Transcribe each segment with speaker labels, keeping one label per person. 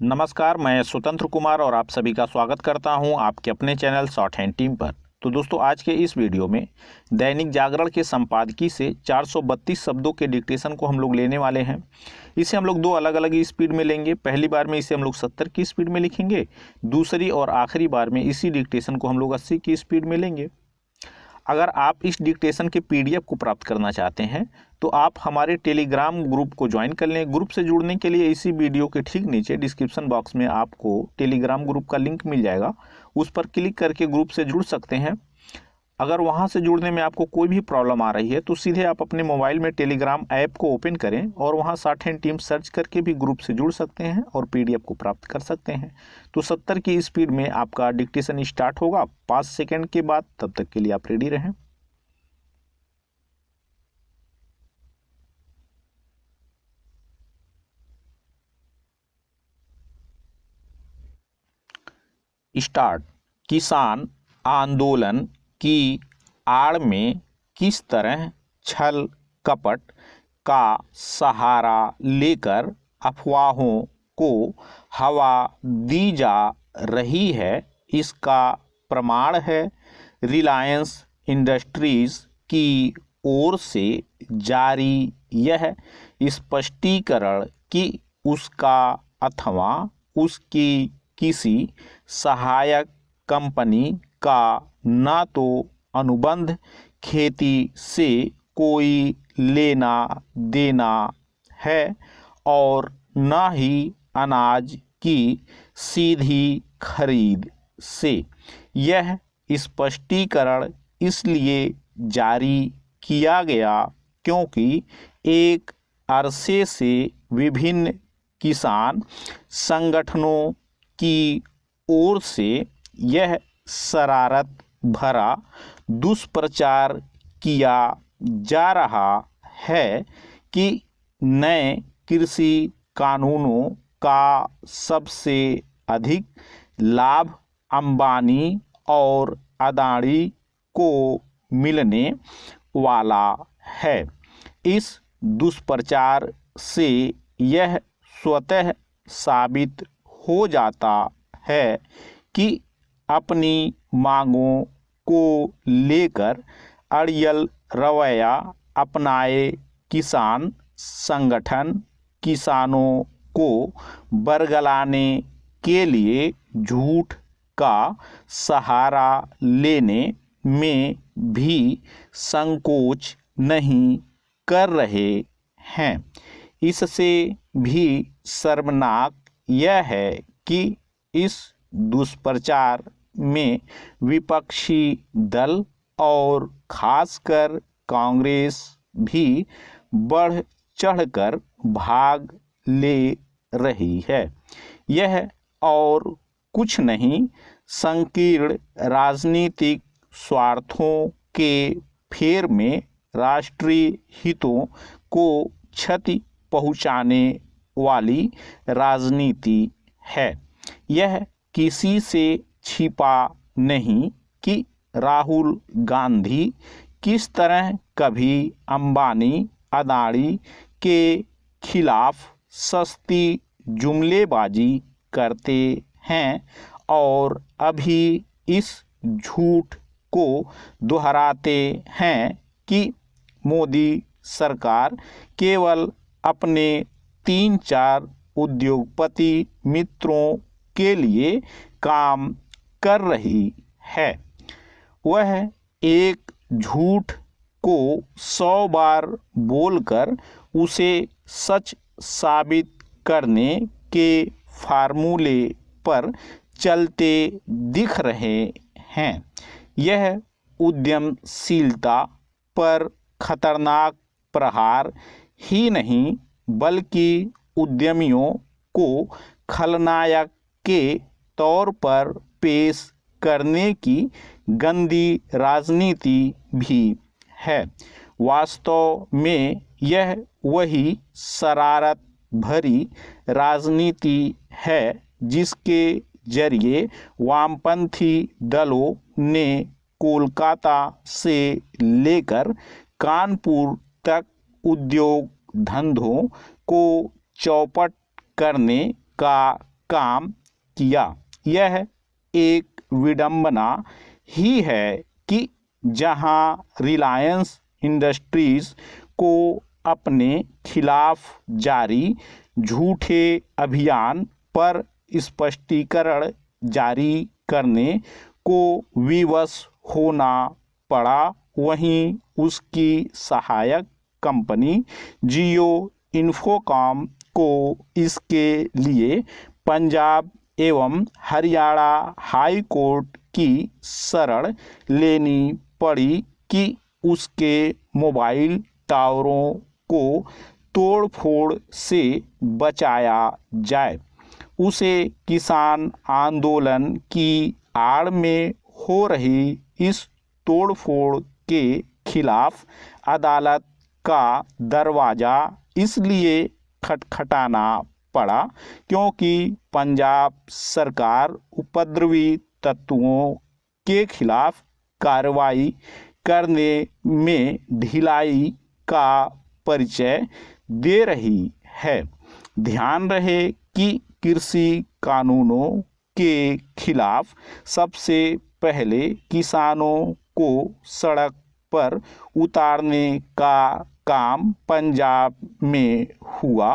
Speaker 1: नमस्कार, मैं स्वतंत्र कुमार और आप सभी का स्वागत करता हूं आपके अपने चैनल शॉर्ट हैंड टीम पर। तो दोस्तों, आज के इस वीडियो में दैनिक जागरण के संपादकीय से 432 शब्दों के डिक्टेशन को हम लोग लेने वाले हैं। इसे हम लोग दो अलग अलग स्पीड में लेंगे। पहली बार में इसे हम लोग 70 की स्पीड में लिखेंगे, दूसरी और आखिरी बार में इसी डिक्टेशन को हम लोग 80 की स्पीड में लेंगे। अगर आप इस डिक्टेशन के पीडीएफ को प्राप्त करना चाहते हैं तो आप हमारे टेलीग्राम ग्रुप को ज्वाइन कर लें। ग्रुप से जुड़ने के लिए इसी वीडियो के ठीक नीचे डिस्क्रिप्शन बॉक्स में आपको टेलीग्राम ग्रुप का लिंक मिल जाएगा, उस पर क्लिक करके ग्रुप से जुड़ सकते हैं। अगर वहां से जुड़ने में आपको कोई भी प्रॉब्लम आ रही है तो सीधे आप अपने मोबाइल में टेलीग्राम ऐप को ओपन करें और वहां शॉर्ट हैंड टीम सर्च करके भी ग्रुप से जुड़ सकते हैं और पीडीएफ को प्राप्त कर सकते हैं। तो 70 की स्पीड में आपका डिक्टेशन स्टार्ट होगा 5 सेकंड के बाद। तब तक के लिए आप रेडी रहें। स्टार्ट। किसान आंदोलन की आड़ में किस तरह छल कपट का सहारा लेकर अफवाहों को हवा दी जा रही है, इसका प्रमाण है रिलायंस इंडस्ट्रीज की ओर से जारी यह स्पष्टीकरण कि उसका अथवा उसकी किसी सहायक कंपनी का न तो अनुबंध खेती से कोई लेना देना है और न ही अनाज की सीधी खरीद से। यह स्पष्टीकरण इसलिए जारी किया गया क्योंकि एक अरसे से विभिन्न किसान संगठनों की ओर से यह शरारत भरा दुष्प्रचार किया जा रहा है कि नए कृषि कानूनों का सबसे अधिक लाभ अंबानी और अदानी को मिलने वाला है। इस दुष्प्रचार से यह स्वतः साबित हो जाता है कि अपनी मांगों को लेकर अड़ियल रवैया अपनाए किसान संगठन किसानों को बरगलाने के लिए झूठ का सहारा लेने में भी संकोच नहीं कर रहे हैं। इससे भी शर्मनाक यह है कि इस दुष्प्रचार में विपक्षी दल और खासकर कांग्रेस भी बढ़ चढ़कर भाग ले रही है। यह और कुछ नहीं, संकीर्ण राजनीतिक स्वार्थों के फेर में राष्ट्रीय हितों को क्षति पहुंचाने वाली राजनीति है। यह किसी से छिपा नहीं कि राहुल गांधी किस तरह कभी अंबानी अदानी के खिलाफ सस्ती जुमलेबाजी करते हैं और अभी इस झूठ को दोहराते हैं कि मोदी सरकार केवल अपने 3-4 उद्योगपति मित्रों के लिए काम कर रही है। वह एक झूठ को 100 बार बोलकर उसे सच साबित करने के फार्मूले पर चलते दिख रहे हैं। यह उद्यमशीलता पर खतरनाक प्रहार ही नहीं बल्कि उद्यमियों को खलनायक के तौर पर पेश करने की गंदी राजनीति भी है। वास्तव में यह वही शरारत भरी राजनीति है जिसके जरिए वामपंथी दलों ने कोलकाता से लेकर कानपुर तक उद्योग धंधों को चौपट करने का काम किया। यह एक विडंबना ही है कि जहां रिलायंस इंडस्ट्रीज को अपने खिलाफ जारी झूठे अभियान पर स्पष्टीकरण जारी करने को विवश होना पड़ा, वहीं उसकी सहायक कंपनी जियो इन्फोकॉम को इसके लिए पंजाब एवं हरियाणा हाई कोर्ट की शरण लेनी पड़ी कि उसके मोबाइल टावरों को तोड़फोड़ से बचाया जाए। उसे किसान आंदोलन की आड़ में हो रही इस तोड़फोड़ के खिलाफ अदालत का दरवाज़ा इसलिए खटखटाना पड़ा क्योंकि पंजाब सरकार उपद्रवी तत्वों के खिलाफ कार्रवाई करने में ढिलाई का परिचय दे रही है। ध्यान रहे कि कृषि कानूनों के खिलाफ सबसे पहले किसानों को सड़क पर उतारने का काम पंजाब में हुआ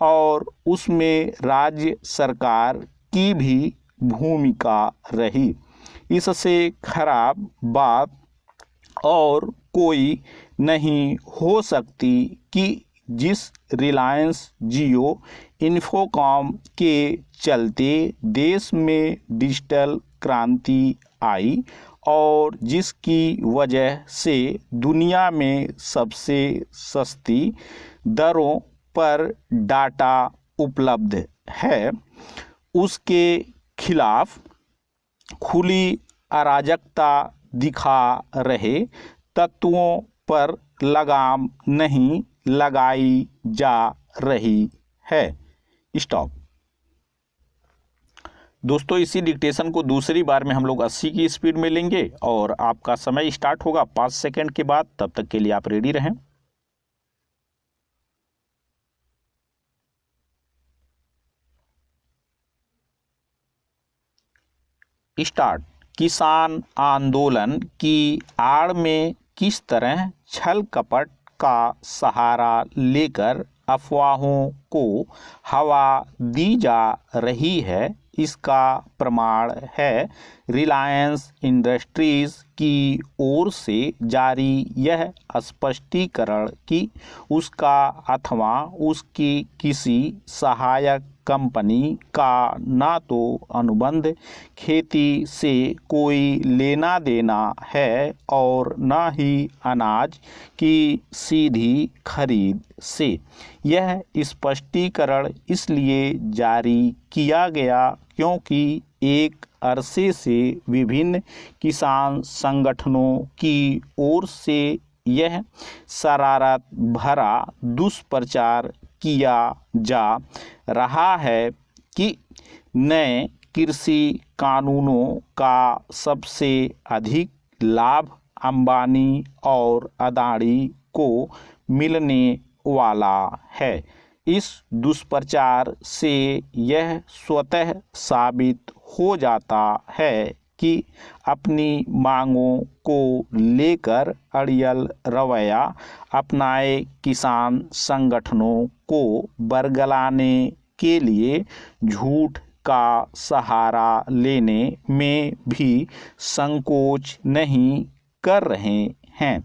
Speaker 1: और उसमें राज्य सरकार की भी भूमिका रही। इससे खराब बात और कोई नहीं हो सकती कि जिस रिलायंस जियो इन्फोकॉम के चलते देश में डिजिटल क्रांति आई और जिसकी वजह से दुनिया में सबसे सस्ती दरों पर डाटा उपलब्ध है, उसके खिलाफ खुली अराजकता दिखा रहे तत्वों पर लगाम नहीं लगाई जा रही है। स्टॉप। दोस्तों, इसी डिक्टेशन को दूसरी बार में हम लोग 80 की स्पीड में लेंगे और आपका समय स्टार्ट होगा 5 सेकंड के बाद। तब तक के लिए आप रेडी रहें। स्टार्ट। किसान आंदोलन की आड़ में किस तरह छल कपट का सहारा लेकर अफवाहों को हवा दी जा रही है, इसका प्रमाण है रिलायंस इंडस्ट्रीज की ओर से जारी यह स्पष्टीकरण कि उसका अथवा उसकी किसी सहायक कंपनी का ना तो अनुबंध खेती से कोई लेना देना है और न ही अनाज की सीधी खरीद से। यह स्पष्टीकरण इसलिए जारी किया गया क्योंकि एक अरसे से विभिन्न किसान संगठनों की ओर से यह शरारत भरा दुष्प्रचार किया जा रहा है कि नए कृषि कानूनों का सबसे अधिक लाभ अंबानी और अदानी को मिलने वाला है। इस दुष्प्रचार से यह स्वतः साबित हो जाता है कि अपनी मांगों को लेकर अड़ियल रवैया अपनाए किसान संगठनों को बरगलाने के लिए झूठ का सहारा लेने में भी संकोच नहीं कर रहे हैं।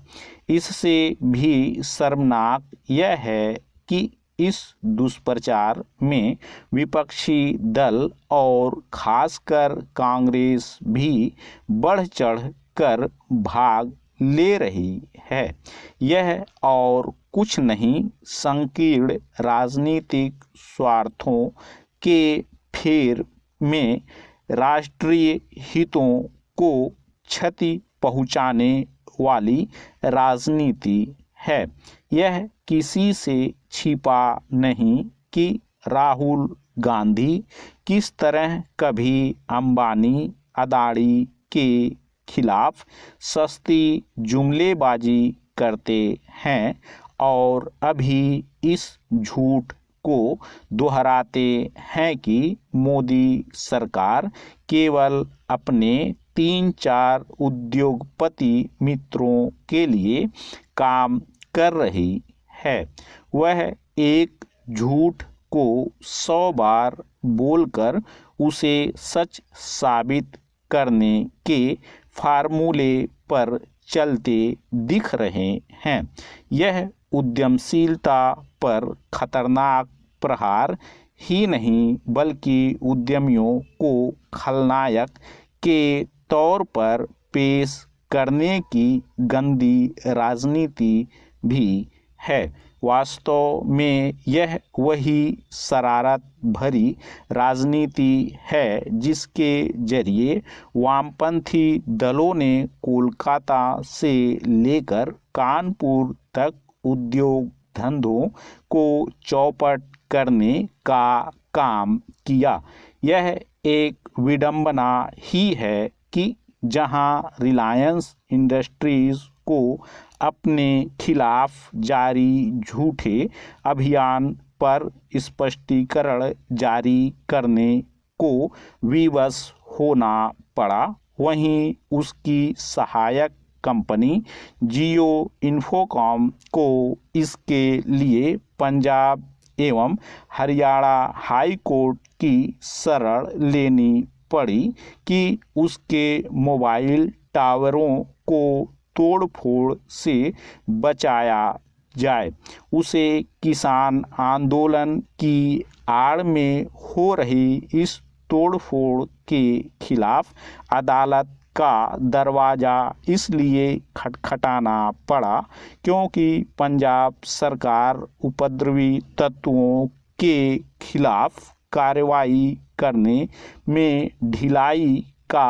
Speaker 1: इससे भी शर्मनाक यह है कि इस दुष्प्रचार में विपक्षी दल और खासकर कांग्रेस भी बढ़ चढ़ कर भाग ले रही है। यह और कुछ नहीं, संकीर्ण राजनीतिक स्वार्थों के फेर में राष्ट्रीय हितों को क्षति पहुंचाने वाली राजनीति है। यह किसी से छिपा नहीं कि राहुल गांधी किस तरह कभी अंबानी अदानी के खिलाफ सस्ती जुमलेबाजी करते हैं और अभी इस झूठ को दोहराते हैं कि मोदी सरकार केवल अपने 3-4 उद्योगपति मित्रों के लिए काम कर रही है। वह एक झूठ को 100 बार बोलकर उसे सच साबित करने के फार्मूले पर चलते दिख रहे हैं। यह उद्यमशीलता पर खतरनाक प्रहार ही नहीं बल्कि उद्यमियों को खलनायक के तौर पर पेश करने की गंदी राजनीति भी है। वास्तव में यह वही शरारत भरी राजनीति है जिसके जरिए वामपंथी दलों ने कोलकाता से लेकर कानपुर तक उद्योग धंधों को चौपट करने का काम किया। यह एक विडंबना ही है कि जहां रिलायंस इंडस्ट्रीज को अपने खिलाफ जारी झूठे अभियान पर स्पष्टीकरण जारी करने को विवश होना पड़ा, वहीं उसकी सहायक कंपनी जियो इन्फोकॉम को इसके लिए पंजाब एवं हरियाणा हाई कोर्ट की शरण लेनी पड़ी कि उसके मोबाइल टावरों को तोड़फोड़ से बचाया जाए। उसे किसान आंदोलन की आड़ में हो रही इस तोड़फोड़ के खिलाफ अदालत का दरवाज़ा इसलिए खटखटाना पड़ा क्योंकि पंजाब सरकार उपद्रवी तत्वों के खिलाफ कार्रवाई करने में ढिलाई का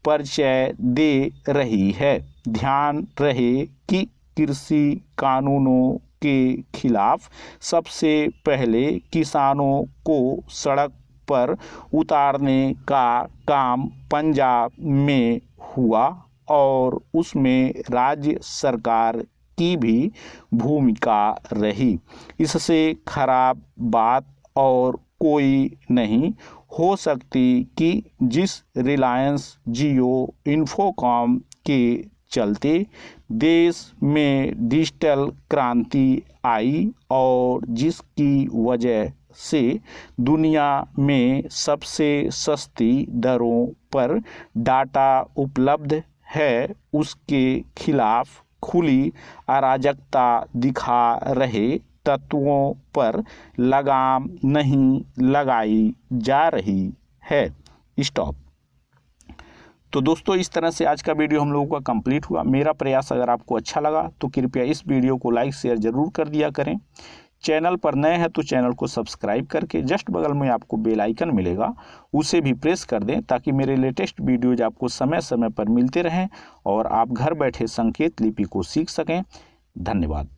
Speaker 1: परिचय दे रही है। ध्यान रहे कि कृषि कानूनों के खिलाफ सबसे पहले किसानों को सड़क पर उतारने का काम पंजाब में हुआ और उसमें राज्य सरकार की भी भूमिका रही। इससे खराब बात और कोई नहीं हो सकती कि जिस रिलायंस जियो इन्फोकॉम के चलते देश में डिजिटल क्रांति आई और जिसकी वजह से दुनिया में सबसे सस्ती दरों पर डाटा उपलब्ध है, उसके खिलाफ खुली अराजकता दिखा रहे तत्वों पर लगाम नहीं लगाई जा रही है। स्टॉप। तो दोस्तों इस तरह से आज का वीडियो हम लोगों का कंप्लीट हुआ। मेरा प्रयास अगर आपको अच्छा लगा तो कृपया इस वीडियो को लाइक शेयर जरूर कर दिया करें। चैनल पर नए हैं तो चैनल को सब्सक्राइब करके जस्ट बगल में आपको बेल आइकन मिलेगा, उसे भी प्रेस कर दें ताकि मेरे लेटेस्ट वीडियोज आपको समय समय पर मिलते रहें और आप घर बैठे संकेत लिपि को सीख सकें। धन्यवाद।